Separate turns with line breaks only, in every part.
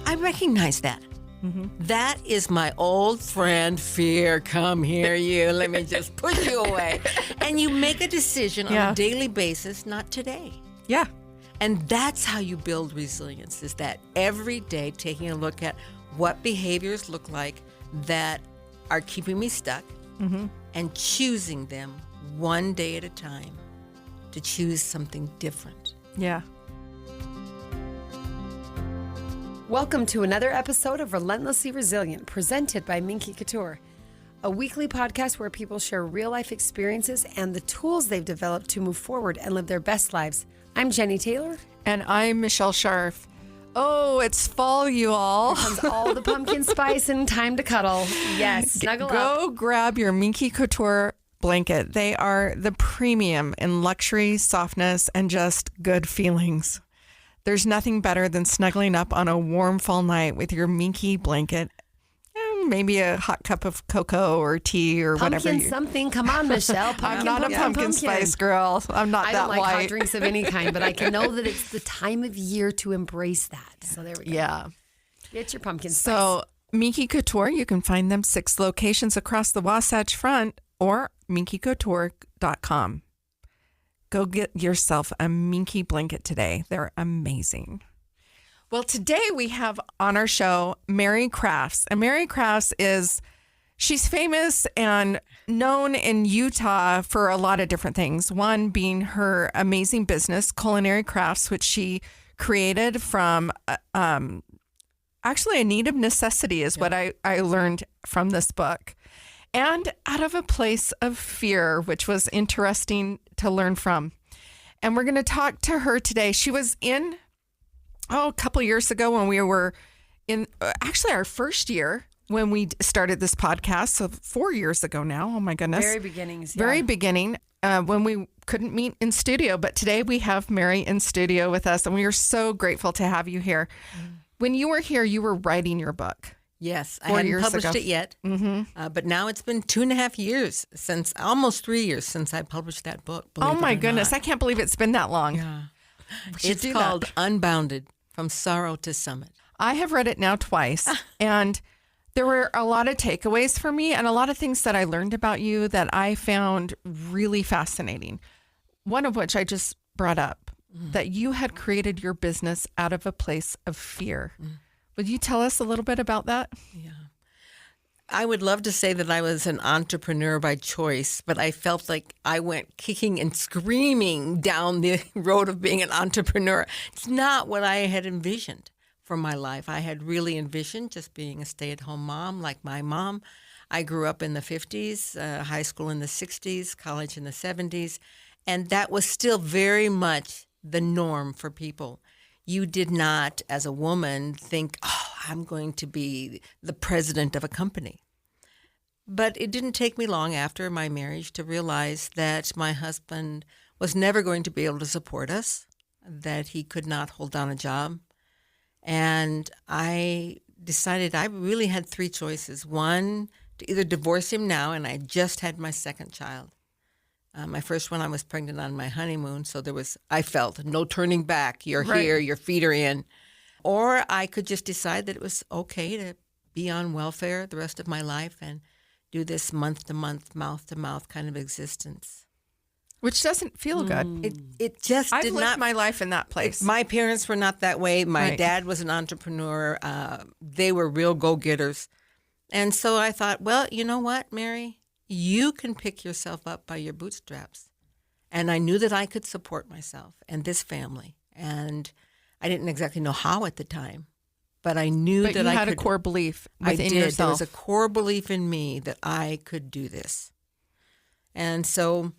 I recognize that. That is my old friend, fear. Come here, you. Let me just push you away. And you make a decision on a daily basis, not today.
Yeah.
And that's how you build resilience, is that every day taking a look at what behaviors look like that are keeping me stuck and choosing them one day at a time to choose something different.
Yeah.
Welcome to another episode of Relentlessly Resilient, presented by Minky Couture, a weekly podcast where people share real-life experiences and the tools they've developed to move forward and live their best lives. I'm Jenny Taylor.
And I'm Michelle Scharf. Oh, it's fall, you all.
Here comes all the pumpkin spice and time to cuddle. Yes, snuggle up.
Go grab your Minky Couture blanket. They are the premium in luxury, softness, and just good feelings. There's nothing better than snuggling up on a warm fall night with your Minky blanket and maybe a hot cup of cocoa or tea or
Pumpkin
whatever.
something. Come on, Michelle.
I'm not a pumpkin spice girl. I'm not
I
that
don't like
white.
hot drinks of any kind, but I can know that it's the time of year to embrace that. So there we go.
Yeah.
Get your pumpkin spice.
So Minky Couture, you can find them 6 locations across the Wasatch Front or minkycouture.com. Go get yourself a Minky blanket today. They're amazing. Well, today we have on our show Mary Crafts. And Mary Crafts she's famous and known in Utah for a lot of different things. One being her amazing business, Culinary Crafts, which she created from actually a need of necessity is what I learned from this book. And out of a place of fear, which was interesting to learn from. And we're going to talk to her today. She was in, a couple years ago when we were in, actually our first year when we started this podcast. So 4 years ago now. Oh my goodness.
Very beginnings. Yeah.
Very beginning when we couldn't meet in studio. But today we have Mary in studio with us and we are so grateful to have you here. When you were here, you were writing your book.
Yes, I hadn't published it yet, but now it's been 2.5 years almost 3 years since I published that book.
Oh my goodness, I can't believe it's been that long.
Yeah. It's called Unbounded, From Sorrow to Summit.
I have read it now twice, and there were a lot of takeaways for me and a lot of things that I learned about you that I found really fascinating. One of which I just brought up, that you had created your business out of a place of fear. Would you tell us a little bit about that?
Yeah. I would love to say that I was an entrepreneur by choice, but I felt like I went kicking and screaming down the road of being an entrepreneur. It's not what I had envisioned for my life. I had really envisioned just being a stay-at-home mom like my mom. I grew up in the 50s, high school in the 60s, college in the 70s, and that was still very much the norm for people. You did not, as a woman, think, I'm going to be the president of a company. But it didn't take me long after my marriage to realize that my husband was never going to be able to support us, that he could not hold down a job. And I decided I really had 3 choices. One, to either divorce him now, and I just had my second child. My first one, I was pregnant on my honeymoon, so I felt no turning back. You're here, your feet are in. Or I could just decide that it was okay to be on welfare the rest of my life and do this month-to-month, mouth-to-mouth kind of existence.
Which doesn't feel good.
It just
I've
did
lived
not.
my life in that place.
My parents were not that way. My dad was an entrepreneur. They were real go-getters. And so I thought, well, you know what, Mary? You can pick yourself up by your bootstraps. And I knew that I could support myself and this family. And I didn't exactly know how at the time, but I knew that I could.
But you had a core belief within
yourself. There
yourself.
was a core belief in me that I could do this. And so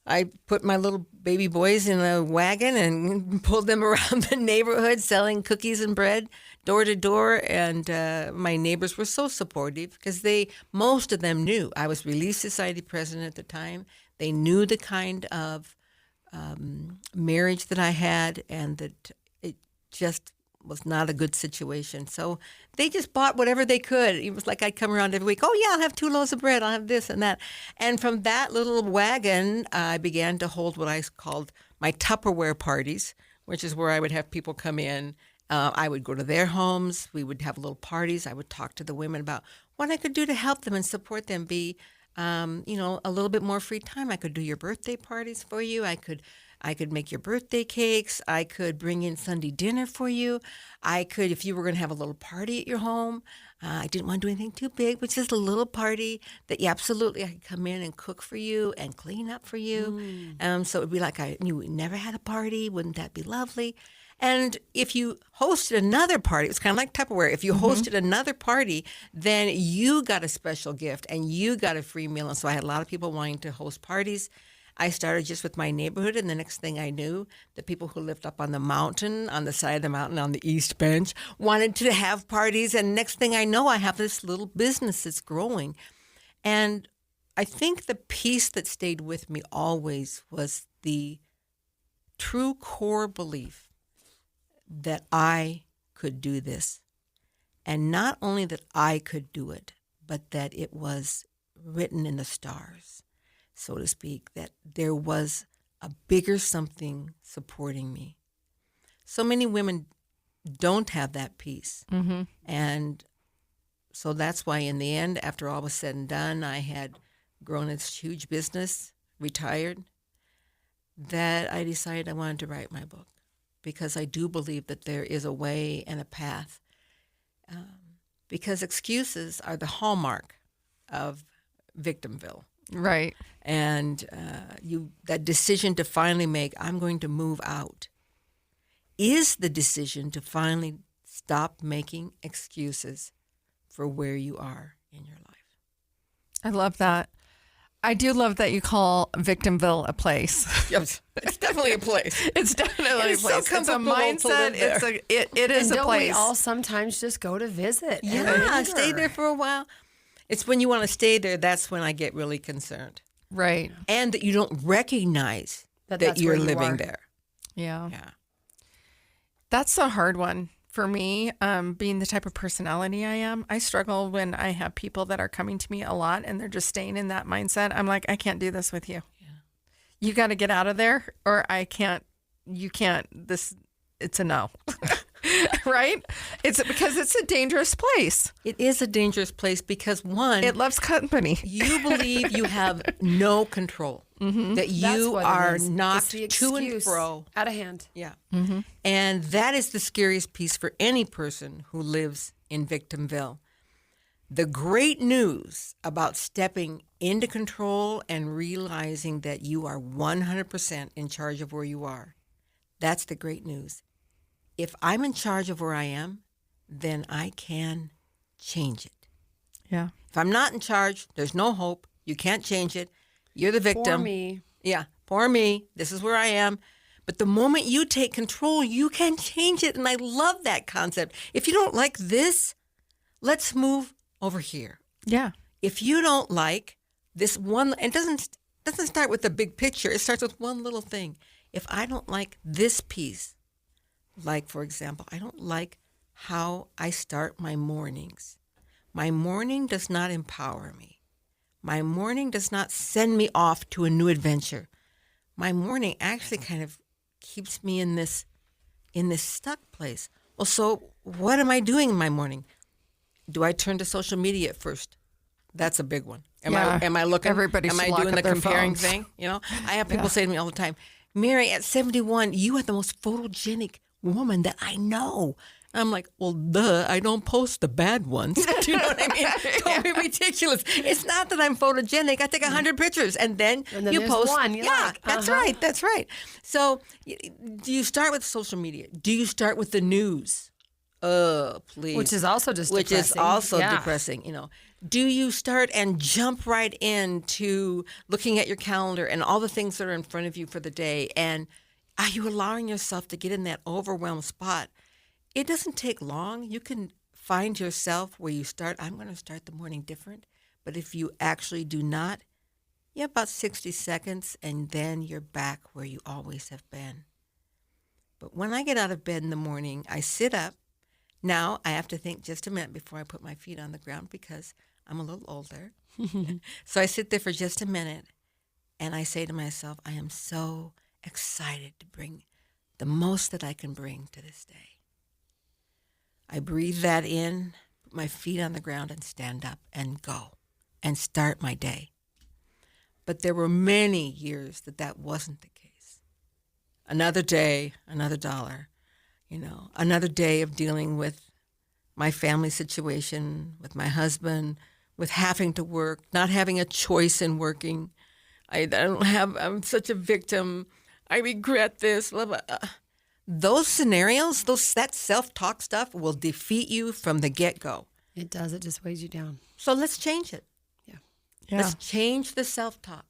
I put my little baby boys in a wagon and pulled them around the neighborhood selling cookies and bread door to door. And my neighbors were so supportive because most of them knew I was Relief Society president at the time. They knew the kind of marriage that I had and that it just was not a good situation. So they just bought whatever they could. It was like I'd come around every week. Oh, yeah, I'll have 2 loaves of bread. I'll have this and that. And from that little wagon, I began to hold what I called my Tupperware parties, which is where I would have people come in I would go to their homes. We would have little parties. I would talk to the women about what I could do to help them and support them be, a little bit more free time. I could do your birthday parties for you. I could make your birthday cakes. I could bring in Sunday dinner for you. I could, if you were going to have a little party at your home, I didn't want to do anything too big, but just a little party that I could come in and cook for you and clean up for you. So it would be like you never had a party. Wouldn't that be lovely? And if you hosted another party, it's kind of like Tupperware. If you hosted another party, then you got a special gift and you got a free meal. And so I had a lot of people wanting to host parties. I started just with my neighborhood, and the next thing I knew, the people who lived up on the mountain, on the side of the mountain, on the East Bench, wanted to have parties. And next thing I know, I have this little business that's growing. And I think the piece that stayed with me always was the true core belief that I could do this. And not only that I could do it, but that it was written in the stars, so to speak, that there was a bigger something supporting me. So many women don't have that piece. And so that's why in the end, after all was said and done, I had grown this huge business, retired, that I decided I wanted to write my book, because I do believe that there is a way and a path. Because excuses are the hallmark of victimville.
Right.
And that decision to finally make, I'm going to move out, is the decision to finally stop making excuses for where you are in your life.
I love that. I do love that you call Victimville a place.
Yes, it's definitely a place.
It's definitely a
so
place. It's a
comfortable to
mindset.
live there.
It is
And
a
don't
place.
we all sometimes just go to visit? and
Yeah,
linger?
stay there for a while. It's when you want to stay there, that's when I get really concerned.
Right.
And that you don't recognize that
that's
you're
where you
living
are.
there.
Yeah.
Yeah.
That's a hard one for me, being the type of personality I am. I struggle when I have people that are coming to me a lot and they're just staying in that mindset. I'm like, I can't do this with you. Yeah. You got to get out of there, or you can't, it's a no. Right? It's because it's a dangerous place.
It is a dangerous place because, one,
It loves company.
you believe you have no control, that
That's
you
what it
are
is.
knocked
It's
to
the
and
excuse
fro.
out of hand.
Yeah. And that is the scariest piece for any person who lives in Victimville. The great news about stepping into control and realizing that you are 100% in charge of where you are, that's the great news. If I'm in charge of where I am, then I can change it.
Yeah.
If I'm not in charge, there's no hope. You can't change it. You're the victim.
For me.
Yeah, for me. This is where I am. But the moment you take control, you can change it. And I love that concept. If you don't like this, let's move over here.
Yeah.
If you don't like this one, it doesn't start with the big picture. It starts with one little thing. If I don't like this piece, like, for example, I don't like how I start my mornings. My morning does not empower me. My morning does not send me off to a new adventure. My morning actually kind of keeps me in this stuck place. Well, so what am I doing in my morning? Do I turn to social media at first? That's a big one. Am I looking?
Everybody
am
should
I
lock
doing
up
the
their
comparing
phones.
thing? You know, I have people say to me all the time, Mary, at 71, you are the most photogenic woman that I know. I'm like, well, duh, I don't post the bad ones. Do you know what I mean? Don't be ridiculous. It's not that I'm photogenic. I take 100 pictures and then you
there's
post
one you like.
That's right. That's right. So do you start with social media? Do you start with the news? Oh, please.
Which is also just depressing. Yeah.
depressing, Do you start and jump right into looking at your calendar and all the things that are in front of you for the day? And are you allowing yourself to get in that overwhelmed spot? It doesn't take long. You can find yourself where you start. I'm going to start the morning different. But if you actually do not, about 60 seconds, and then you're back where you always have been. But when I get out of bed in the morning, I sit up. Now I have to think just a minute before I put my feet on the ground because I'm a little older. So I sit there for just a minute, and I say to myself, I am so excited to bring the most that I can bring to this day. I breathe that in, put my feet on the ground and stand up and go and start my day. But there were many years that wasn't the case. Another day, another dollar, another day of dealing with my family situation, with my husband, with having to work, not having a choice in working. I'm such a victim. I regret this. Blah, blah. Those scenarios, that self-talk stuff will defeat you from the get-go.
It does. It just weighs you down.
So let's change it.
Yeah.
Let's change the self-talk.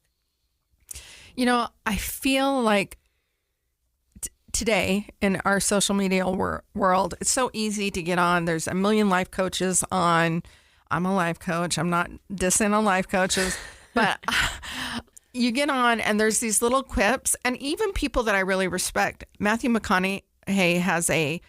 I feel like today in our social media world, it's so easy to get on. There's a million life coaches on. I'm a life coach. I'm not dissing on life coaches, but you get on and there's these little quips, and even people that I really respect. Matthew McConaughey has a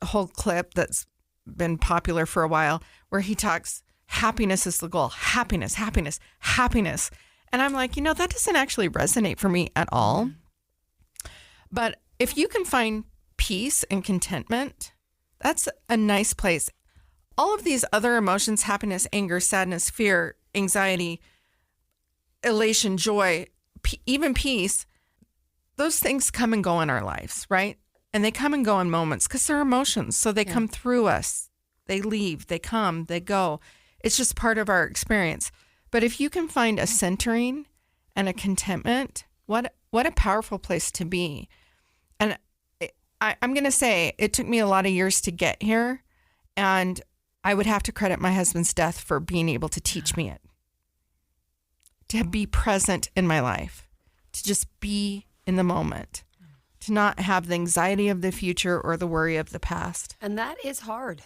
whole clip that's been popular for a while where he talks, happiness is the goal. Happiness, happiness, happiness. And I'm like, that doesn't actually resonate for me at all. But if you can find peace and contentment, that's a nice place. All of these other emotions, happiness, anger, sadness, fear, anxiety, elation, joy, even peace, those things come and go in our lives, right? And they come and go in moments because they're emotions. So they come through us. They leave, they come, they go. It's just part of our experience. But if you can find a centering and a contentment, what a powerful place to be. And I'm going to say it took me a lot of years to get here. And I would have to credit my husband's death for being able to teach me it. To be present in my life, to just be in the moment, to not have the anxiety of the future or the worry of the past.
And that is hard.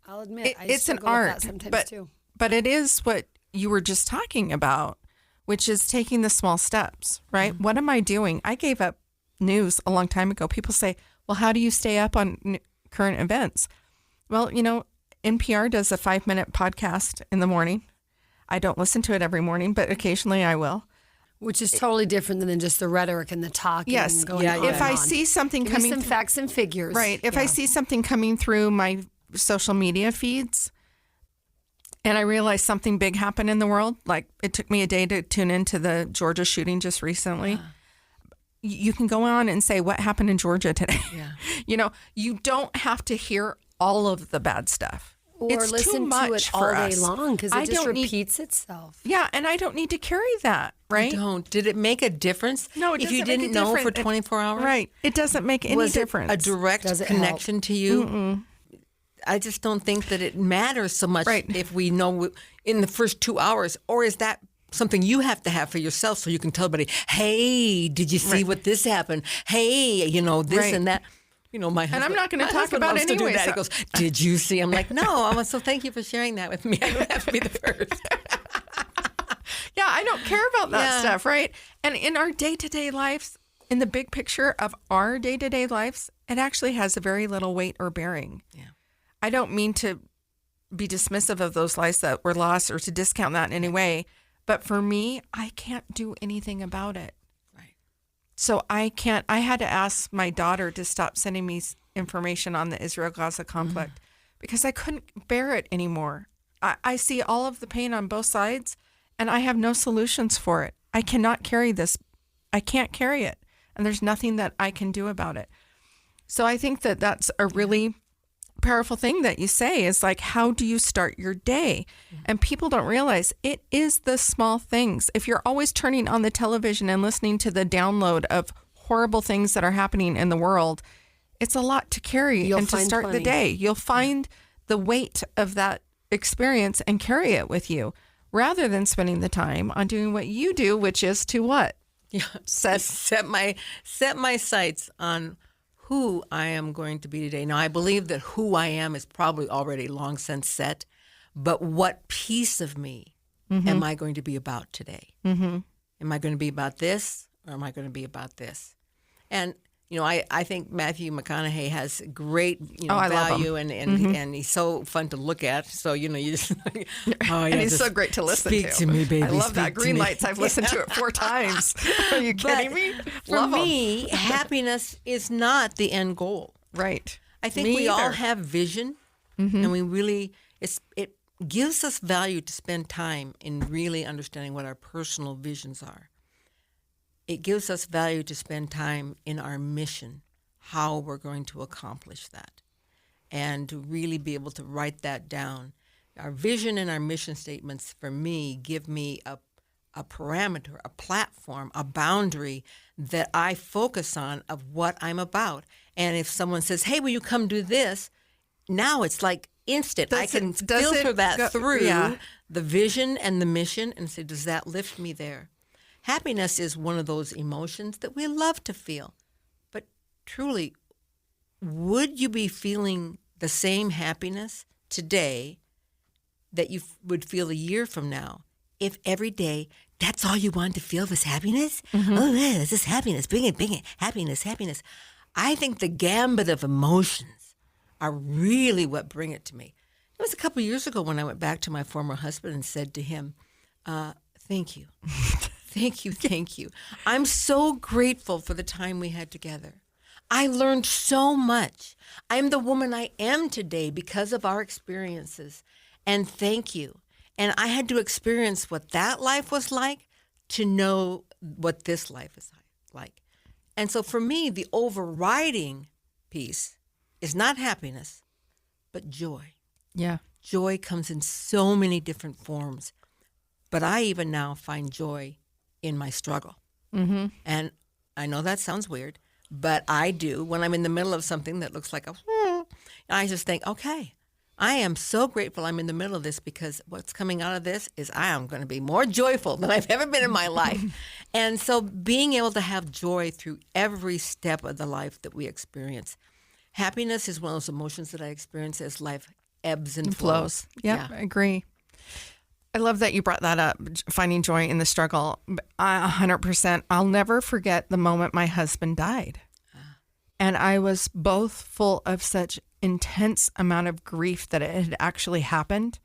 I'll admit.
It's an art, sometimes too. But it is what you were just talking about, which is taking the small steps, right? Mm-hmm. What am I doing? I gave up news a long time ago. People say, well, how do you stay up on current events? Well, NPR does a 5-minute podcast in the morning. I don't listen to it every morning, but occasionally I will.
Which is totally different than just the rhetoric and the talking.
Yes.
Going on
if
and
I
on.
see something
Give
coming
me some facts and figures.
Right. If I see something coming through my social media feeds and I realize something big happened in the world, like it took me a day to tune into the Georgia shooting just recently. You can go on and say, what happened in Georgia today?
Yeah.
You don't have to hear all of the bad stuff.
Or
it's
listen
too much
to it all
for
day
us.
long because it just repeats itself.
Yeah, and I don't need to carry that, right?
You don't. Did it make a difference?
No, it
if
doesn't
you didn't
make a
know for
difference.
24 hours?
Right. It doesn't make any difference.
Was it a direct connection to you? Mm-mm. I just don't think that it matters so much if we know in the first 2 hours, or is that something you have to have for yourself so you can tell everybody, hey, did you see what this happened? Hey, this and that. My husband,
and I'm not going to talk about it anyway.
He goes, did you see? I'm like, no. So thank you for sharing that with me. I don't have to be the first.
Yeah, I don't care about that stuff, right? And in our day-to-day lives, in the big picture of our day-to-day lives, it actually has a very little weight or bearing. Yeah. I don't mean to be dismissive of those lives that were lost or to discount that in any way. But for me, I can't do anything about it. So I had to ask my daughter to stop sending me information on the Israel-Gaza conflict because I couldn't bear it anymore. I see all of the pain on both sides and I have no solutions for it. I cannot carry this. I can't carry it. And there's nothing that I can do about it. So I think that that's a really powerful thing that you say is like, how do you start your day? And people don't realize it is the small things. If you're always turning on the television and listening to the download of horrible things that are happening in the world, it's a lot to carry and to start the day. You'll find the weight of that experience and carry it with you rather than spending the time on doing what you do, which is to what?
Set my sights on who I am going to be today. Now, I believe that who I am is probably already long since set, but what piece of me am I going to be about today? Mm-hmm. Am I going to be about this, or am I going to be about this? And, I think Matthew McConaughey has great, value, and he's so fun to look at. So, you just,
and he's so great to listen to.
Speak to me, baby.
I love that. Green Lights. I've listened to it 4 times. Are you kidding me?
For me, happiness is not the end goal.
Right.
I think we all have vision. And it gives us value to spend time in really understanding what our personal visions are. It gives us value to spend time in our mission, how we're going to accomplish that, and to really be able to write that down. Our vision and our mission statements, for me, give me a parameter, a platform, a boundary that I focus on of what I'm about. And if someone says, hey, will you come do this? Now it's like instant. I can filter that through the vision and the mission and say, does that lift me there? Happiness is one of those emotions that we love to feel. But truly, would you be feeling the same happiness today that you would feel a year from now if every day that's all you wanted to feel was happiness? Oh, yeah, this is happiness. Bring it. Happiness, happiness. I think the gambit of emotions are really what bring it to me. It was a couple of years ago when I went back to my former husband and said to him, thank you. Thank you. I'm so grateful for the time we had together. I learned so much. I'm the woman I am today because of our experiences. And thank you. And I had to experience what that life was like to know what this life is like. And so for me, the overriding piece is not happiness, but joy.
Yeah.
Joy comes in so many different forms. But I even now find joy in my struggle. And I know that sounds weird, but I do. When I'm in the middle of something that looks like I just think, okay, I am so grateful I'm in the middle of this, because what's coming out of this is I am going to be more joyful than I've ever been in my life. And so being able to have joy through every step of the life that we experience. Happiness is one of those emotions that I experience as life ebbs and flows.
Yeah, I agree. I love that you brought that up, finding joy in the struggle. 100%. I'll never forget the moment my husband died. And I was both full of such intense amount of grief that it had actually happened,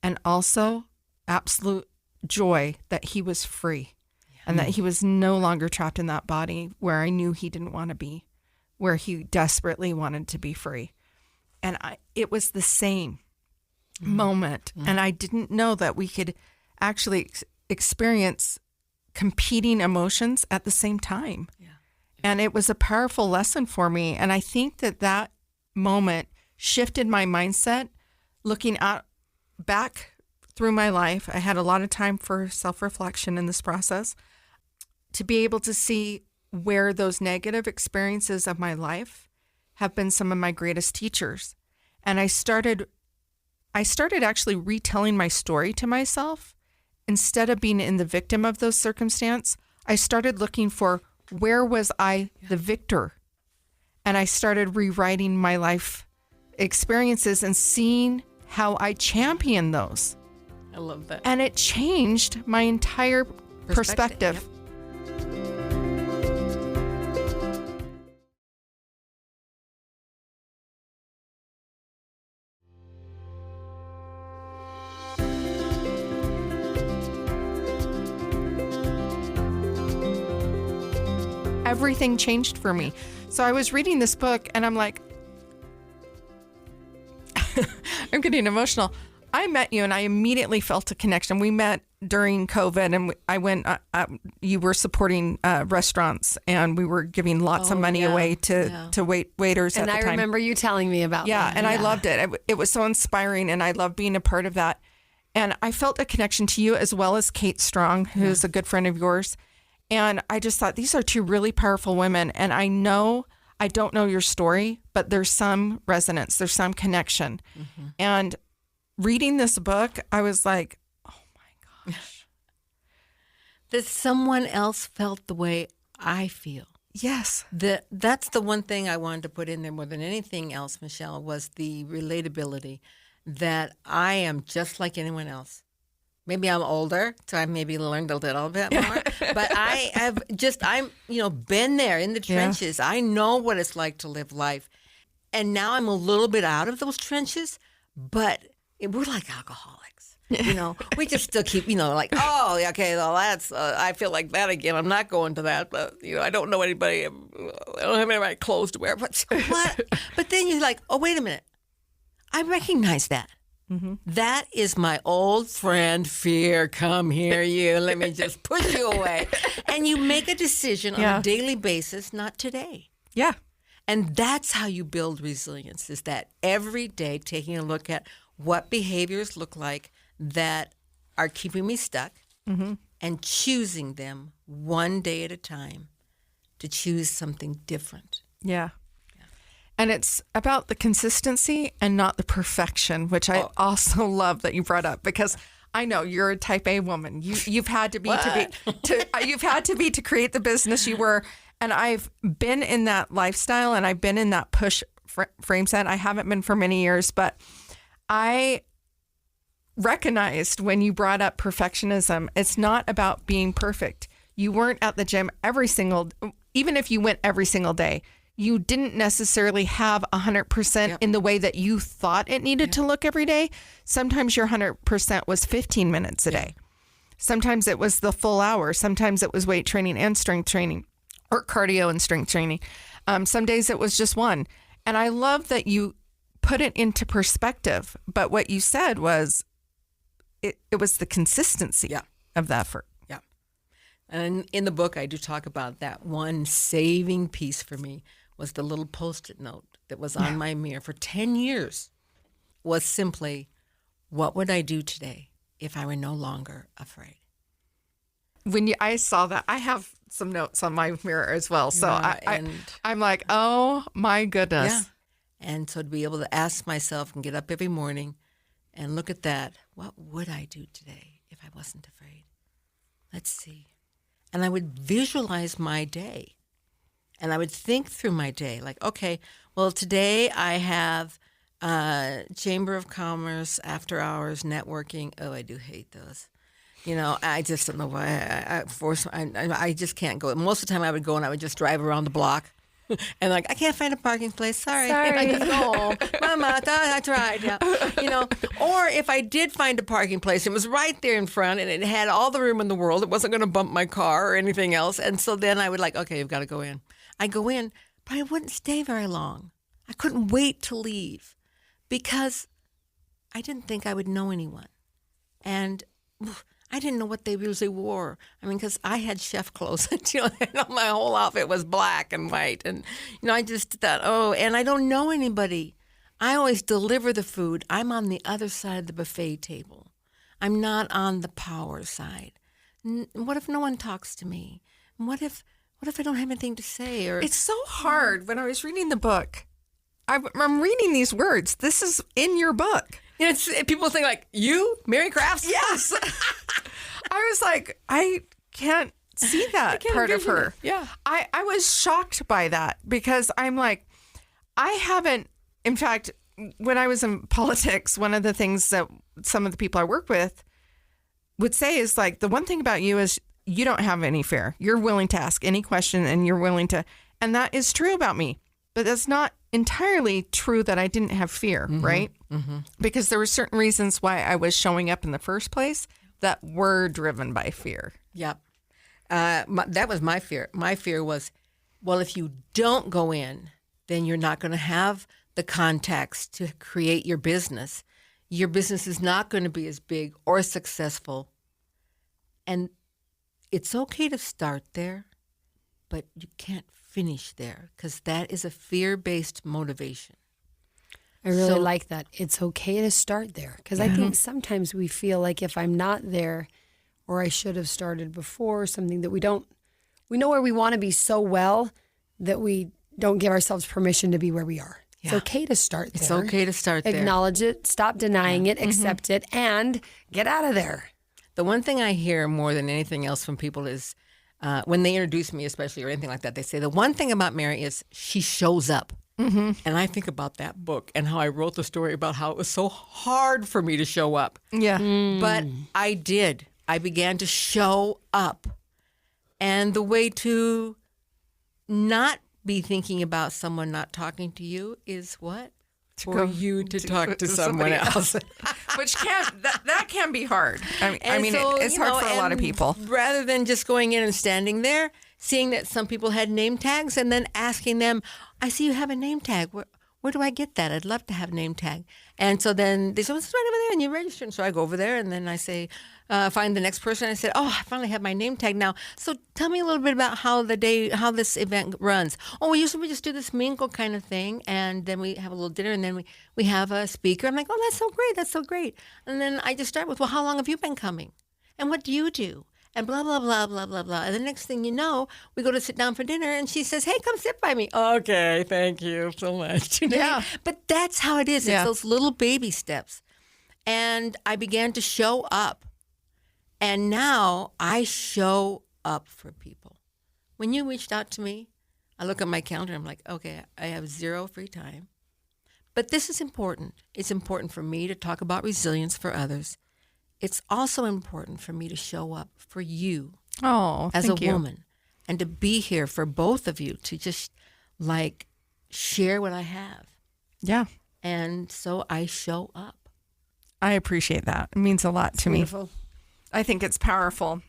and also absolute joy that he was free and that he was no longer trapped in that body where I knew he didn't want to be, where he desperately wanted to be free. And it was the same moment. And I didn't know that we could actually experience competing emotions at the same time. And it was a powerful lesson for me. And I think that moment shifted my mindset, looking back through my life. I had a lot of time for self-reflection in this process, to be able to see where those negative experiences of my life have been some of my greatest teachers. And I started actually retelling my story to myself. Instead of being in the victim of those circumstances, I started looking for, where was I the victor? And I started rewriting my life experiences and seeing how I championed those.
I love that.
And it changed my entire perspective. Everything changed for me. So I was reading this book and I'm like, I'm getting emotional. I met you and I immediately felt a connection. We met during COVID and I went, you were supporting restaurants and we were giving lots of money away to waiters at the time.
And I remember you telling me about that.
And I loved it. It was so inspiring and I love being a part of that. And I felt a connection to you as well as Kate Strong, who's a good friend of yours. And I just thought, these are two really powerful women. And I don't know your story, but there's some resonance, there's some connection. And reading this book, I was like, oh my gosh.
That someone else felt the way I feel.
Yes.
That's the one thing I wanted to put in there more than anything else, Michelle, was the relatability, that I am just like anyone else. Maybe I'm older, so I've maybe learned a little bit more. But I'm been there in the trenches. I know what it's like to live life. And now I'm a little bit out of those trenches, but we're like alcoholics. We just still keep, oh, okay, well, that's, I feel like that again. I'm not going to that, but, I don't know anybody. I don't have any clothes to wear. But what? But then you're like, oh, wait a minute. I recognize that. That is my old friend, fear. Come here, you. Let me just push you away. And you make a decision on a daily basis, not today.
Yeah.
And that's how you build resilience, is that every day taking a look at what behaviors look like that are keeping me stuck and choosing them one day at a time to choose something different.
Yeah. And it's about the consistency and not the perfection, which I also love that you brought up, because I know you're a type A woman. You've had to be you've had to be to create the business you were. And I've been in that lifestyle, and I've been in that push frame set. I haven't been for many years, but I recognized when you brought up perfectionism, it's not about being perfect. You weren't at the gym even if you went every single day, you didn't necessarily have 100% in the way that you thought it needed to look every day. Sometimes your 100% was 15 minutes a day. Sometimes it was the full hour. Sometimes it was weight training and strength training, or cardio and strength training. Some days it was just one. And I love that you put it into perspective. But what you said was it was the consistency of the effort.
Yeah. And in the book, I do talk about that one saving piece for me was the little Post-it note that was on my mirror for 10 years, was simply, what would I do today if I were no longer afraid?
When I saw that, I have some notes on my mirror as well. So I'm like, oh my goodness.
Yeah. And so to be able to ask myself and get up every morning and look at that, what would I do today if I wasn't afraid? Let's see. And I would visualize my day. And I would think through my day, like, okay, well, today I have Chamber of Commerce after hours networking. Oh, I do hate those. You know, I just don't know why I just can't go. Most of the time I would go and I would just drive around the block. And like, I can't find a parking place. Sorry. I just go home. Mama, I tried. Yeah. You know, or if I did find a parking place, it was right there in front and it had all the room in the world. It wasn't going to bump my car or anything else. And so then I would like, okay, you've got to go in. I go in, but I wouldn't stay very long. I couldn't wait to leave because I didn't think I would know anyone. And I didn't know what they usually wore. I mean, because I had chef clothes. You know, my whole outfit was black and white. And, you know, I just thought, and I don't know anybody. I always deliver the food. I'm on the other side of the buffet table. I'm not on the power side. What if no one talks to me? What if I don't have anything to say? Or
it's so hard. When I was reading the book, I'm reading these words. This is in your book.
You know, people think like, you, Mary Crafts?
Yes. I was like, I can't see that part of her.
Yeah.
I was shocked by that because I'm like, I haven't, in fact, when I was in politics, one of the things that some of the people I work with would say is like, the one thing about you is you don't have any fear. You're willing to ask any question and you're willing to, and that is true about me. But that's not entirely true that I didn't have fear, right? Mm-hmm. Because there were certain reasons why I was showing up in the first place that were driven by fear.
Yep. That was my fear. My fear was, well, if you don't go in, then you're not going to have the contacts to create your business. Your business is not going to be as big or successful. And it's okay to start there, but you can't finish there because that is a fear-based motivation.
I really like that. It's okay to start there because I think sometimes we feel like if I'm not there or I should have started before, something that we know where we want to be so well that we don't give ourselves permission to be where we are. Yeah. It's okay to start there.
It's okay to start there.
Acknowledge it, stop denying it, accept it, and get out of there.
The one thing I hear more than anything else from people is when they introduce me, especially, or anything like that, they say, the one thing about Mary is she shows up. Mm-hmm. And I think about that book and how I wrote the story about how it was so hard for me to show up.
Yeah.
But I did. I began to show up. And the way to not be thinking about someone not talking to you is what? For you to talk to someone else.
Which that can be hard. I mean,
so,
it's hard for a lot of people.
Rather than just going in and standing there, seeing that some people had name tags and then asking them, I see you have a name tag. where do I get that? I'd love to have a name tag. And so then they said, well, it's right over there and you register. And so I go over there and then I say, find the next person. I said, oh, I finally have my name tag now. So tell me a little bit about how this event runs. Oh, usually we just do this mingle kind of thing. And then we have a little dinner and then we have a speaker. I'm like, oh, that's so great. That's so great. And then I just start with, well, how long have you been coming? And what do you do? And blah, blah, blah, blah, blah, blah. And the next thing you know, we go to sit down for dinner and she says, hey, come sit by me. Okay, thank you so much.
Yeah.
But that's how it is.
Yeah.
It's those little baby steps. And I began to show up. And now I show up for people. When you reached out to me, I look at my calendar. I'm like, okay, I have 0 free time. But this is important. It's important for me to talk about resilience for others. It's also important for me to show up for you as a woman and to be here for both of you to just like share what I have.
Yeah.
And so I show up.
I appreciate that. It means a lot to me.
Beautiful.
I think it's powerful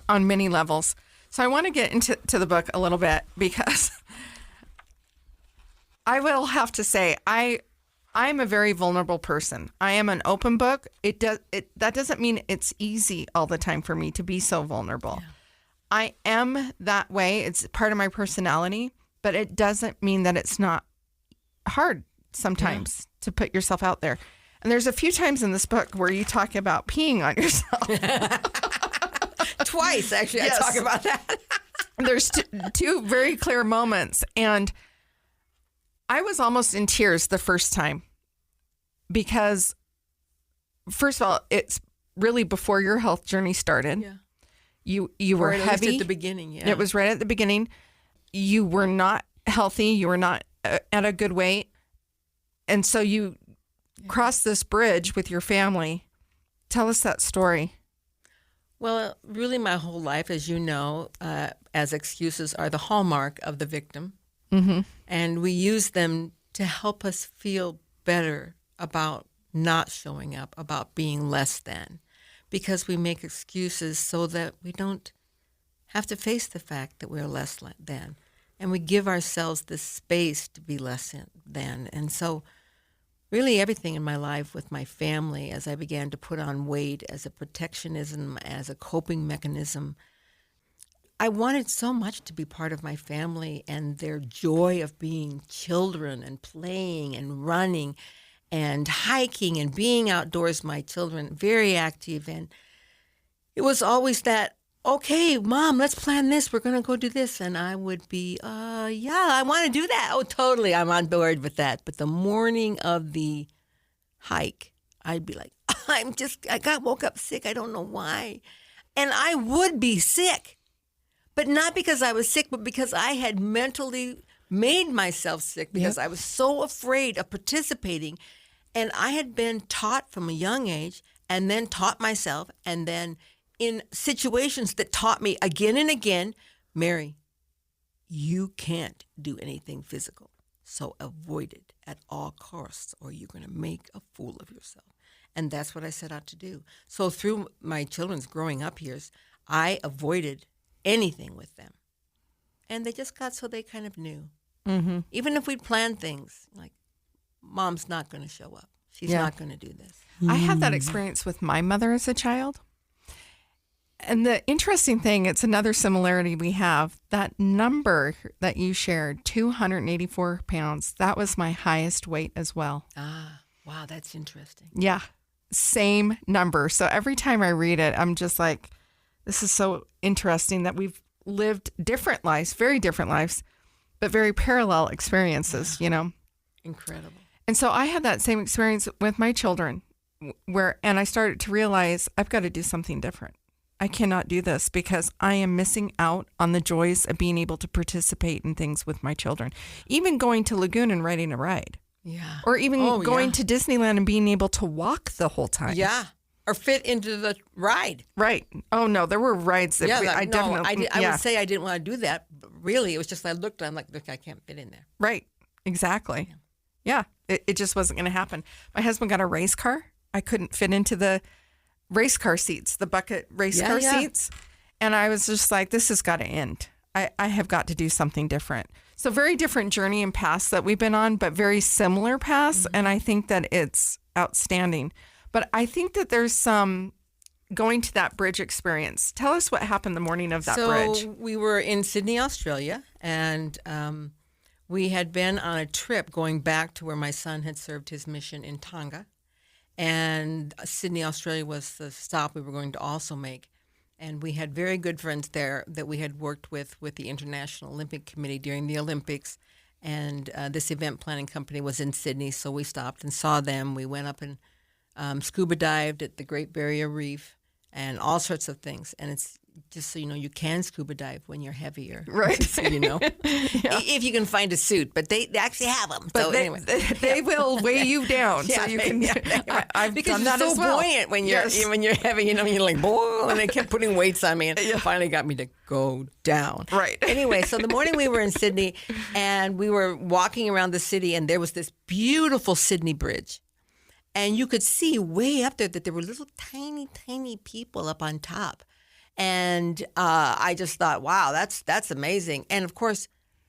on many levels. So I want to get into the book a little bit because I will have to say I'm a very vulnerable person. I am an open book. That doesn't mean it's easy all the time for me to be so vulnerable. Yeah. I am that way. It's part of my personality, but it doesn't mean that it's not hard sometimes to put yourself out there. And there's a few times in this book where you talk about peeing on yourself.
Twice, actually, yes. I talk about that.
There's two very clear moments. And I was almost in tears the first time because, first of all, it's really before your health journey started.
Yeah.
You were heavy.
At the beginning, yeah.
It was right at the beginning. You were not healthy. You were not at a good weight. And so you crossed this bridge with your family. Tell us that story.
Well, really my whole life, as you know, as excuses are the hallmark of the victim.
Mm-hmm.
And we use them to help us feel better about not showing up, about being less than, because we make excuses so that we don't have to face the fact that we're less than. And we give ourselves this space to be less than. And so really everything in my life with my family, as I began to put on weight as a protectionism, as a coping mechanism, I wanted so much to be part of my family and their joy of being children and playing and running and hiking and being outdoors. My children, very active. And it was always that, okay, Mom, let's plan this. We're going to go do this. And I would be, yeah, I want to do that. Oh, totally. I'm on board with that. But the morning of the hike, I'd be like, I woke up sick. I don't know why. And I would be sick. But not because I was sick, but because I had mentally made myself sick because I was so afraid of participating. And I had been taught from a young age and then taught myself and then in situations that taught me again and again, Mary, you can't do anything physical. So avoid it at all costs or you're going to make a fool of yourself. And that's what I set out to do. So through my children's growing up years, I avoided anything with them. And they just got so they kind of knew. Mm-hmm. Even if we'd planned things, like, Mom's not going to show up. She's not going to do this.
I had that experience with my mother as a child. And the interesting thing, it's another similarity we have. That number that you shared, 284 pounds, that was my highest weight as well.
Ah, wow, that's interesting.
Yeah, same number. So every time I read it, I'm just like, this is so interesting that we've lived different lives, very different lives, but very parallel experiences, you know?
Incredible.
And so I had that same experience with my children and I started to realize I've got to do something different. I cannot do this because I am missing out on the joys of being able to participate in things with my children. Even going to Lagoon and riding a ride.
Yeah.
Or even going to Disneyland and being able to walk the whole time.
Yeah. Or fit into the ride.
Right. Oh, no, there were rides that
I would say I didn't want to do that. But really, it was just I looked, I'm like, look, I can't fit in there.
Right. Exactly. Yeah. It just wasn't going to happen. My husband got a race car. I couldn't fit into the race car seats, the bucket race car seats. And I was just like, this has got to end. I have got to do something different. So very different journey and paths that we've been on, but very similar paths. And I think that it's outstanding. But I think that there's some going to that bridge experience. Tell us what happened the morning of that bridge.
So we were in Sydney, Australia, and we had been on a trip going back to where my son had served his mission in Tonga. And Sydney, Australia was the stop we were going to also make. And we had very good friends there that we had worked with the International Olympic Committee during the Olympics. And this event planning company was in Sydney, so we stopped and saw them. We went up and scuba dived at the Great Barrier Reef and all sorts of things. And it's just so you know, you can scuba dive when you're heavier.
Right.
So, you know, if you can find a suit. But they actually have them.
But
so anyway.
they will weigh you down. So you can. I've
because
done that
you're
as
so
well.
buoyant when
Yes.
when you're heavy, you know, you're like, whoa, and they kept putting weights on me and finally got me to go down.
Right.
Anyway, so the morning we were in Sydney and we were walking around the city and there was this beautiful Sydney Bridge. And you could see way up there that there were little tiny, tiny people up on top. And I just thought, wow, that's amazing. And of course,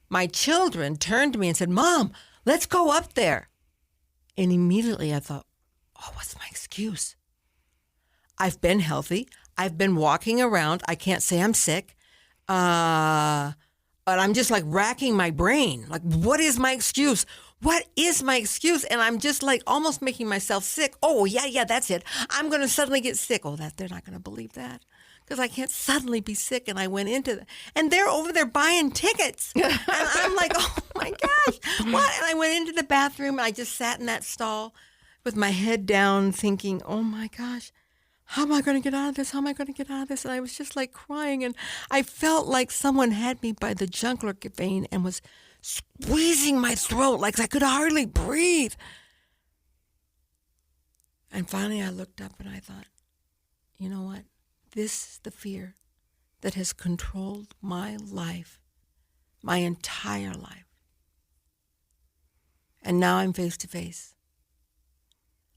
my children turned to me and said, Mom, let's go up there. And immediately I thought, oh, what's my excuse? I've been healthy. I've been walking around. I can't say I'm sick. But I'm just like racking my brain. Like, what is my excuse? What is my excuse? And I'm just like almost making myself sick. Oh, yeah, that's it. I'm going to suddenly get sick. Oh, they're not going to believe that because I can't suddenly be sick. And I went into that. And they're over there buying tickets. And I'm like, oh, my gosh, what? And I went into the bathroom. And I just sat in that stall with my head down thinking, oh, my gosh. How am I going to get out of this? How am I going to get out of this? And I was just like crying. And I felt like someone had me by the jugular vein and was squeezing my throat like I could hardly breathe. And finally I looked up and I thought, you know what? This is the fear that has controlled my life, my entire life. And now I'm face to face.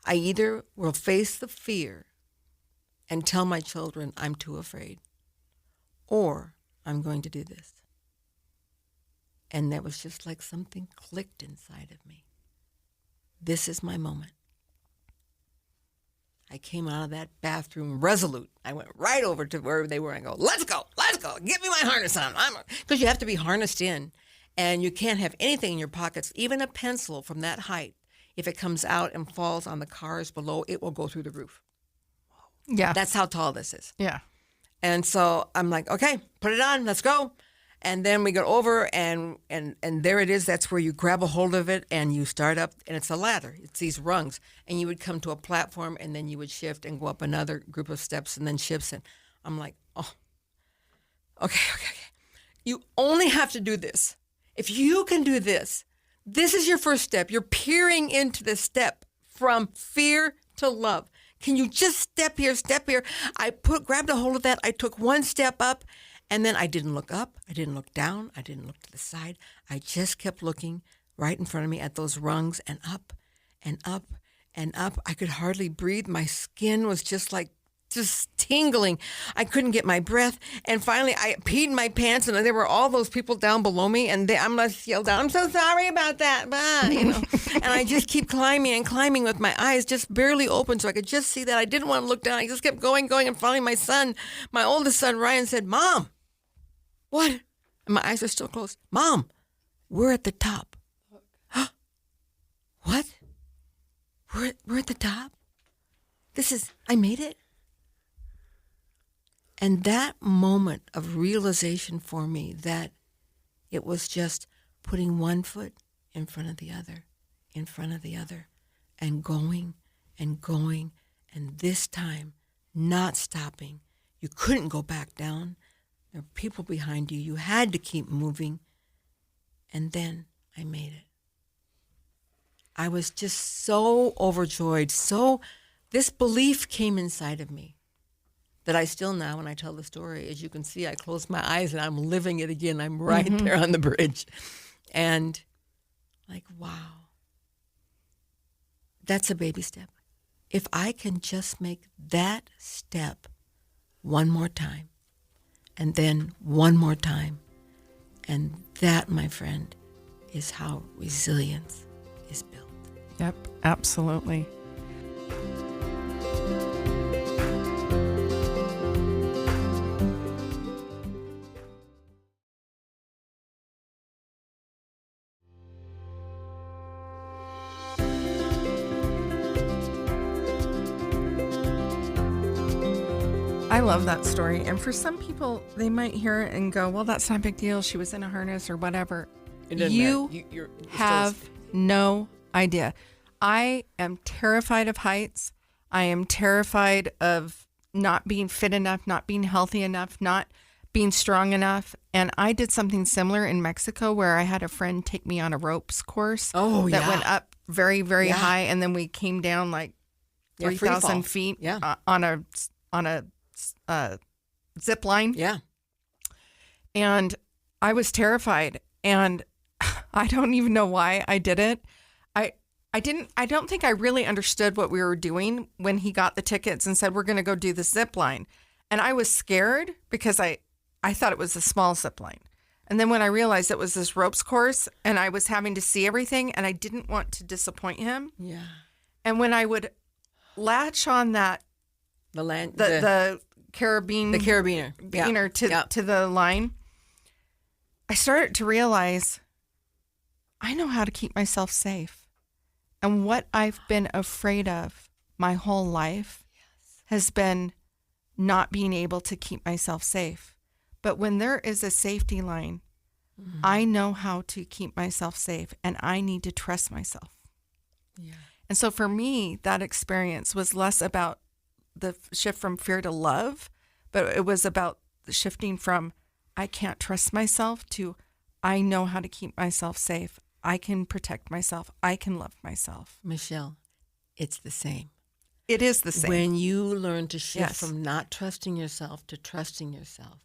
I either will face the fear and tell my children I'm too afraid, or I'm going to do this. And that was just like something clicked inside of me. This is my moment. I came out of that bathroom resolute. I went right over to where they were and go, let's go, get me my harness on. Because you have to be harnessed in, and you can't have anything in your pockets, even a pencil from that height. If it comes out and falls on the cars below, it will go through the roof.
Yeah.
That's how tall this is.
Yeah.
And so I'm like, okay, put it on, let's go. And then we go over and there it is. That's where you grab a hold of it and you start up, and it's a ladder. It's these rungs. And you would come to a platform and then you would shift and go up another group of steps and then shifts. And I'm like, oh, okay. You only have to do this. If you can do this, this is your first step. You're peering into the step from fear to love. Can you just step here? I grabbed a hold of that. I took one step up, and then I didn't look up. I didn't look down. I didn't look to the side. I just kept looking right in front of me at those rungs and up and up and up. I could hardly breathe. My skin was just tingling. I couldn't get my breath. And finally, I peed in my pants, and there were all those people down below me. And I'm just yelled out, I'm so sorry about that. Bah, you know. And I just keep climbing and climbing with my eyes just barely open so I could just see that. I didn't want to look down. I just kept going. And finally, my oldest son, Ryan, said, Mom, what? And my eyes are still closed. Mom, we're at the top. What? We're at the top? I made it? And that moment of realization for me that it was just putting one foot in front of the other, and going, and this time not stopping. You couldn't go back down. There were people behind you. You had to keep moving. And then I made it. I was just so overjoyed. This belief came inside of me that I still now, when I tell the story, as you can see, I close my eyes and I'm living it again. I'm right there on the bridge. And like, wow, that's a baby step. If I can just make that step one more time, and then one more time, and that, my friend, is how resilience is built.
Yep, absolutely. I love that story. And for some people, they might hear it and go, well, that's not a big deal. She was in a harness or whatever.
It doesn't
You
matter. You're
have no idea. I am terrified of heights. I am terrified of not being fit enough, not being healthy enough, not being strong enough. And I did something similar in Mexico where I had a friend take me on a ropes course that went up very, very high. And then we came down like 3,000 feet on a zip line.
Yeah.
And I was terrified. And I don't even know why I did it. I don't think I really understood what we were doing when he got the tickets and said, we're going to go do the zip line. And I was scared because I thought it was a small zip line. And then when I realized it was this ropes course and I was having to see everything and I didn't want to disappoint him.
Yeah.
And when I would latch on that, the carabiner to the line, I started to realize I know how to keep myself safe. And what I've been afraid of my whole life has been not being able to keep myself safe. But when there is a safety line, I know how to keep myself safe and I need to trust myself.
Yeah.
And so for me, that experience was less about the shift from fear to love, but it was about the shifting from I can't trust myself to I know how to keep myself safe. I can protect myself. I can love myself.
Michelle, it's the same.
It is the same.
When you learn to shift from not trusting yourself to trusting yourself,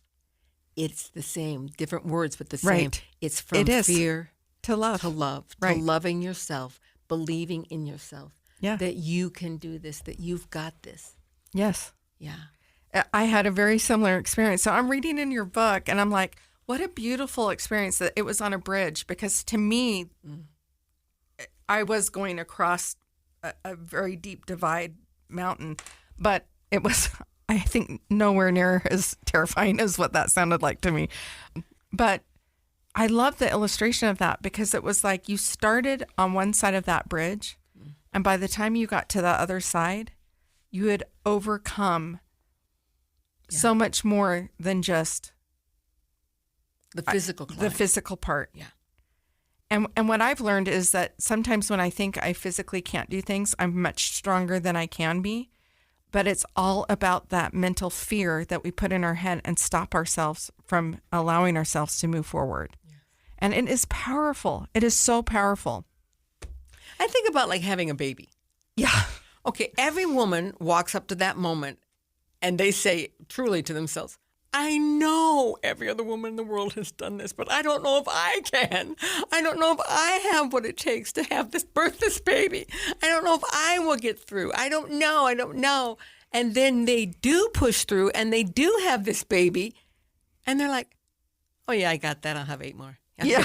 it's the same. Different words, but the same.
Right.
It's from fear
to love.
To loving yourself, believing in yourself, that you can do this, that you've got this.
Yes.
Yeah.
I had a very similar experience. So I'm reading in your book and I'm like, what a beautiful experience that it was on a bridge, because to me, I was going across a very deep divide mountain, but it was, I think, nowhere near as terrifying as what that sounded like to me. But I love the illustration of that because it was like you started on one side of that bridge, and by the time you got to the other side, you had overcome so much more than just
the physical climb.
The physical part.
Yeah.
And what I've learned is that sometimes when I think I physically can't do things, I'm much stronger than I can be. But it's all about that mental fear that we put in our head and stop ourselves from allowing ourselves to move forward. Yeah. And it is powerful. It is so powerful.
I think about like having a baby.
Yeah.
Okay, every woman walks up to that moment and they say truly to themselves, I know every other woman in the world has done this, but I don't know if I can. I don't know if I have what it takes to have birth this baby. I don't know if I will get through. I don't know. And then they do push through and they do have this baby. And they're like, oh yeah, I got that. I'll have 8 more.
Yeah.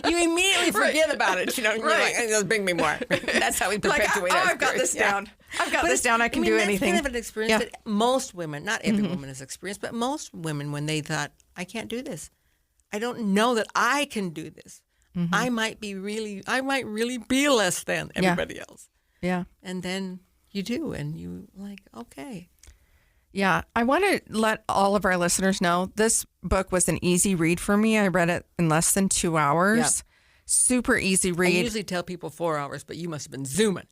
You immediately forget about it. You're like, oh, bring me more. That's how we perpetuate our
I've got this down. I've got this down. I can do anything.
That's kind of an experience that most women, not every woman has experienced, but most women, when they thought, I can't do this. I don't know that I can do this. I might really be less than everybody else.
Yeah.
And then you do, and you like, okay.
Yeah. I want to let all of our listeners know this book was an easy read for me. I read it in less than 2 hours. Yeah. Super easy read.
I usually tell people 4 hours, but you must have been zooming.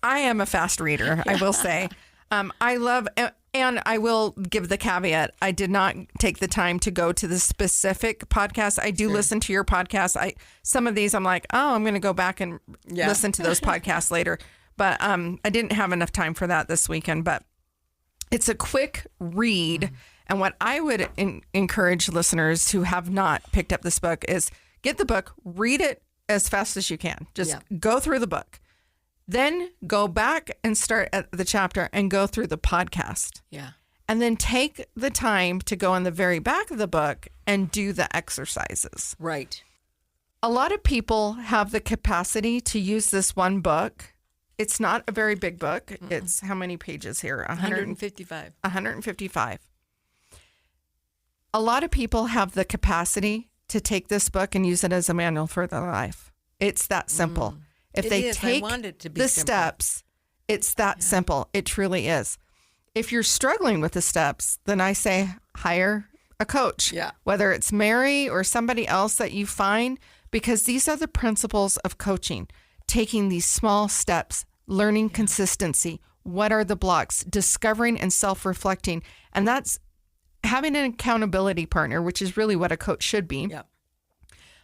I am a fast reader, I will say. I love, and I will give the caveat, I did not take the time to go to the specific podcast. I do listen to your podcast. Some of these I'm like, oh, I'm going to go back and listen to those podcasts later. But I didn't have enough time for that this weekend. But it's a quick read. And what I would encourage listeners who have not picked up this book is get the book, read it as fast as you can. Just go through the book. Then go back and start at the chapter and go through the podcast.
Yeah.
And then take the time to go in the very back of the book and do the exercises.
Right.
A lot of people have the capacity to use this one book. It's not a very big book. Mm-mm. It's how many pages here?
155.
155. A lot of people have the capacity to take this book and use it as a manual for their life. It's that simple. If they take the steps, it's that simple. It truly is. If you're struggling with the steps, then I say hire a coach, whether it's Mary or somebody else that you find, because these are the principles of coaching. Taking these small steps, learning consistency. What are the blocks? Discovering and self-reflecting. And that's having an accountability partner, which is really what a coach should be,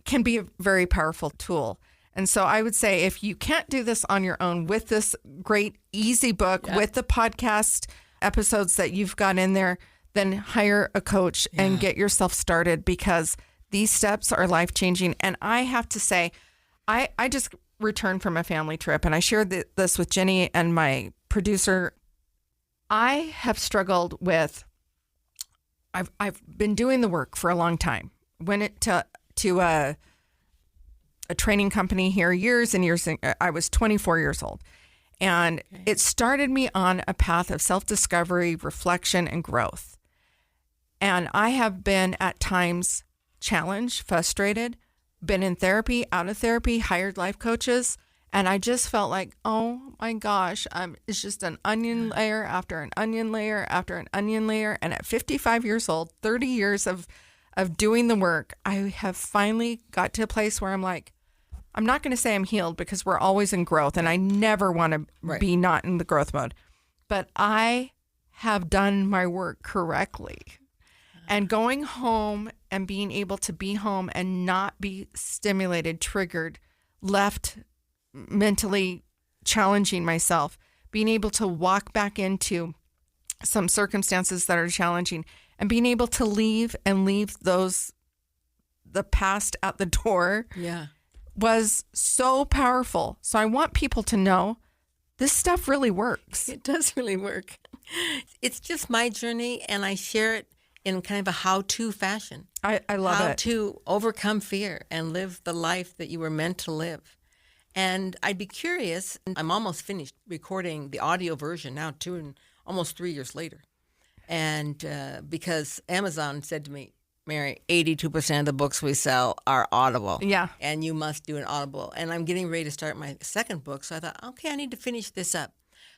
can be a very powerful tool. And so I would say if you can't do this on your own with this great, easy book, with the podcast episodes that you've got in there, then hire a coach and get yourself started, because these steps are life-changing. And I have to say, I just returned from a family trip, and I shared this with Jenny and my producer. I have struggled with, I've been doing the work for a long time. Went to a training company here years and years. I was 24 years old. And it started me on a path of self-discovery, reflection, and growth. And I have been at times challenged, frustrated, been in therapy, out of therapy, hired life coaches. And I just felt like, oh my gosh, it's just an onion layer after an onion layer after an onion layer. And at 55 years old, 30 years of doing the work, I have finally got to a place where I'm like, I'm not going to say I'm healed, because we're always in growth, and I never want to be not in the growth mode. But I have done my work correctly. And going home and being able to be home and not be stimulated, triggered, left mentally challenging myself, being able to walk back into some circumstances that are challenging, and being able to leave the past at the door. Was so powerful. So I want people to know this stuff really works.
It does really work. It's just my journey, and I share it in kind of a how-to fashion.
I love it.
How to overcome fear and live the life that you were meant to live. And I'd be curious, I'm almost finished recording the audio version now, almost 3 years later. And because Amazon said to me, Mary, 82% of the books we sell are Audible.
Yeah.
And you must do an Audible. And I'm getting ready to start my second book. So I thought, okay, I need to finish this up.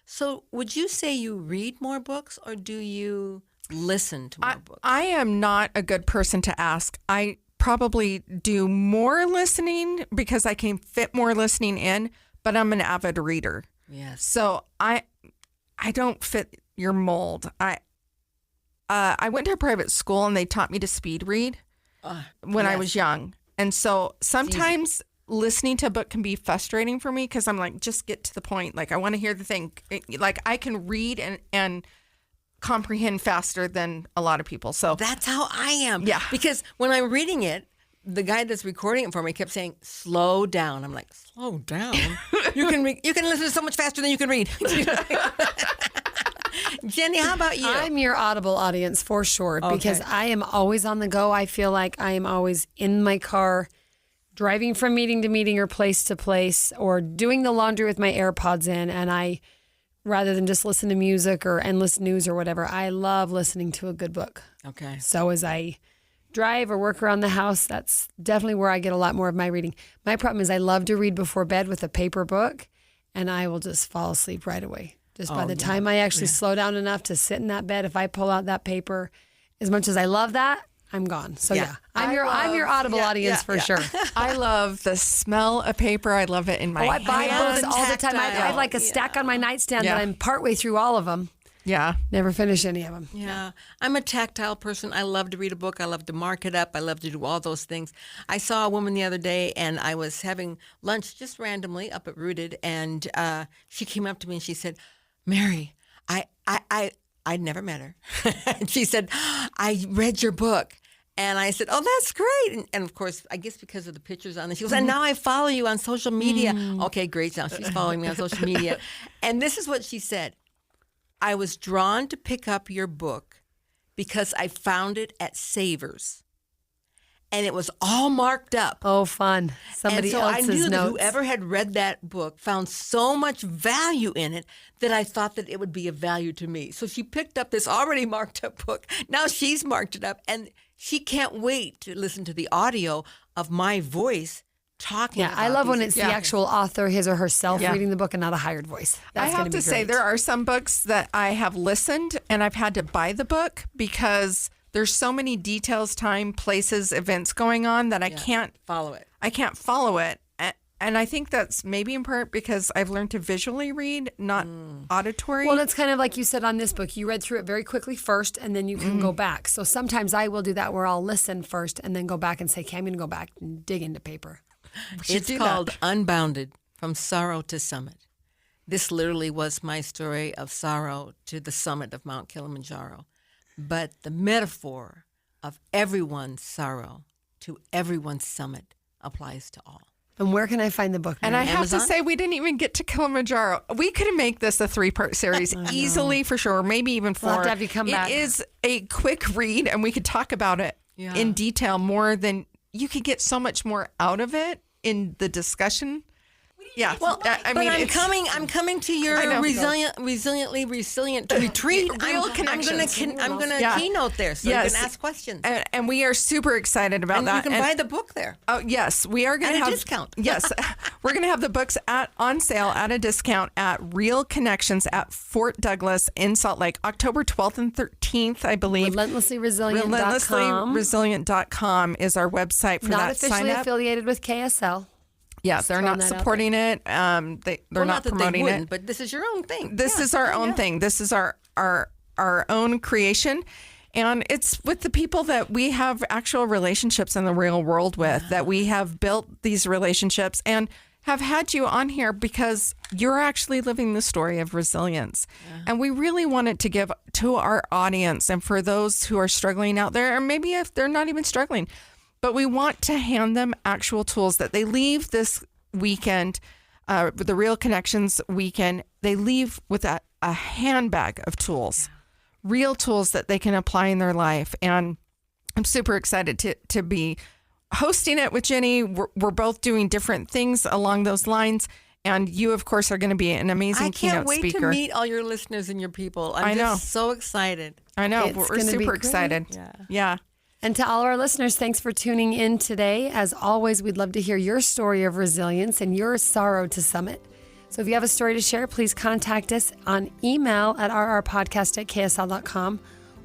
So would you say you read more books, or do you listen to more books?
I am not a good person to ask. I probably do more listening because I can fit more listening in, but I'm an avid reader.
Yes.
So I don't fit your mold. I went to a private school, and they taught me to speed read when I was young. And so sometimes listening to a book can be frustrating for me, because I'm like, just get to the point. Like, I want to hear the thing. Like, I can read and comprehend faster than a lot of people. So
that's how I am.
Yeah.
Because when I'm reading it, the guy that's recording it for me kept saying, slow down. I'm like, slow down? You can listen so much faster than you can read. Jenny, how about you?
I'm your Audible audience for sure, because I am always on the go. I feel like I am always in my car, driving from meeting to meeting or place to place, or doing the laundry with my AirPods in. And rather than just listen to music or endless news or whatever, I love listening to a good book.
Okay.
So as I drive or work around the house, that's definitely where I get a lot more of my reading. My problem is I love to read before bed with a paper book, and I will just fall asleep right away. Just by the time I actually slow down enough to sit in that bed, if I pull out that paper, as much as I love that, I'm gone. So I'm your Audible audience for sure.
I love the smell of paper. I love it in my
I buy
hand.
books all the time. I have like a stack on my nightstand that I'm partway through all of them.
Yeah.
Never finish any of them.
Yeah. I'm a tactile person. I love to read a book. I love to mark it up. I love to do all those things. I saw a woman the other day, and I was having lunch just randomly up at Rooted, and she came up to me and she said, Mary, I'd never met her. And she said, I read your book. And I said, oh, that's great. And of course, I guess because of the pictures on it, she goes, and now I follow you on social media. Okay, great. Now she's following me on social media. And this is what she said. I was drawn to pick up your book because I found it at Savers. and it was all marked up.
Oh, fun. Somebody
and so
else's
I knew that
notes.
whoever had read that book found so much value in it that I thought that it would be of value to me. So she picked up this already marked up book. Now she's marked it up, and she can't wait to listen to the audio of my voice talking
Yeah,
about
I love when
these
it's the actual author, his or herself, reading the book and not a hired voice.
I
That's
have to say, there are some books that I have listened and I've had to buy the book because there's so many details, time, places, events going on that I can't
follow it.
I can't follow it. And I think that's maybe in part because I've learned to visually read, not auditory.
Well, it's kind of like you said on this book. You read through it very quickly first, and then you can go back. So sometimes I will do that where I'll listen first and then go back and say, okay, I'm going to go back and dig into paper.
It's called Unbounded, From Sorrow to Summit. This literally was my story of sorrow to the summit of Mount Kilimanjaro. But the metaphor of everyone's sorrow to everyone's summit applies to all.
And where can I find the book?
And I have
Amazon?
to say, we didn't even get to Kilimanjaro. We could make this a 3-part series easily, for sure, maybe even 4.
We'll have to have you come back.
It is a quick read, and we could talk about it in detail more than you could get so much more out of it in the discussion. Yeah,
Well,
I mean,
I'm coming to your resiliently resilient retreat.
Real connections.
I'm gonna keynote there, so you can ask questions.
And we are super excited about
And
that.
you can buy the book there.
Oh yes, we are going to
At a
have
discount.
Yes, we're going to have the books on sale at a discount at Real Connections at Fort Douglas in Salt Lake, October 12th and 13th, I believe.
RelentlesslyResilient.com.
RelentlesslyResilient.com is our website for
Not
that
officially
sign up.
affiliated with KSL.
Yes, they're not supporting it. They're not promoting it.
But this is your own thing.
This is our own thing. This is our own creation. And it's with the people that we have actual relationships in the real world with, that we have built these relationships and have had you on here because you're actually living the story of resilience. And we really wanted to give to our audience and for those who are struggling out there, or maybe if they're not even struggling, but we want to hand them actual tools that they leave this weekend, the Real Connections weekend, they leave with a handbag of tools, real tools that they can apply in their life. And I'm super excited to be hosting it with Jenny. We're both doing different things along those lines. And you, of course, are going to be an amazing keynote speaker.
I can't wait to meet all your listeners and your people. I'm just so excited.
I know.
It's
We're super excited. Yeah.
And to all our listeners, thanks for tuning in today. As always, we'd love to hear your story of resilience and your sorrow to summit. So if you have a story to share, please contact us on email at rrpodcast@ksl.com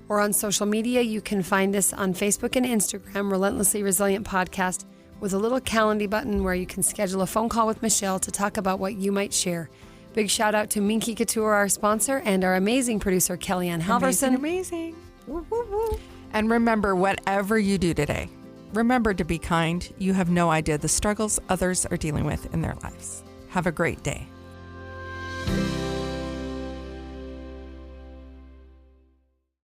or on social media. You can find us on Facebook and Instagram, Relentlessly Resilient Podcast, with a little Calendly button where you can schedule a phone call with Michelle to talk about what you might share. Big shout out to Minky Couture, our sponsor, and our amazing producer, Kellyanne Halverson.
Amazing. Woo, woo, woo. And remember, whatever you do today, remember to be kind. You have no idea the struggles others are dealing with in their lives. Have a great day.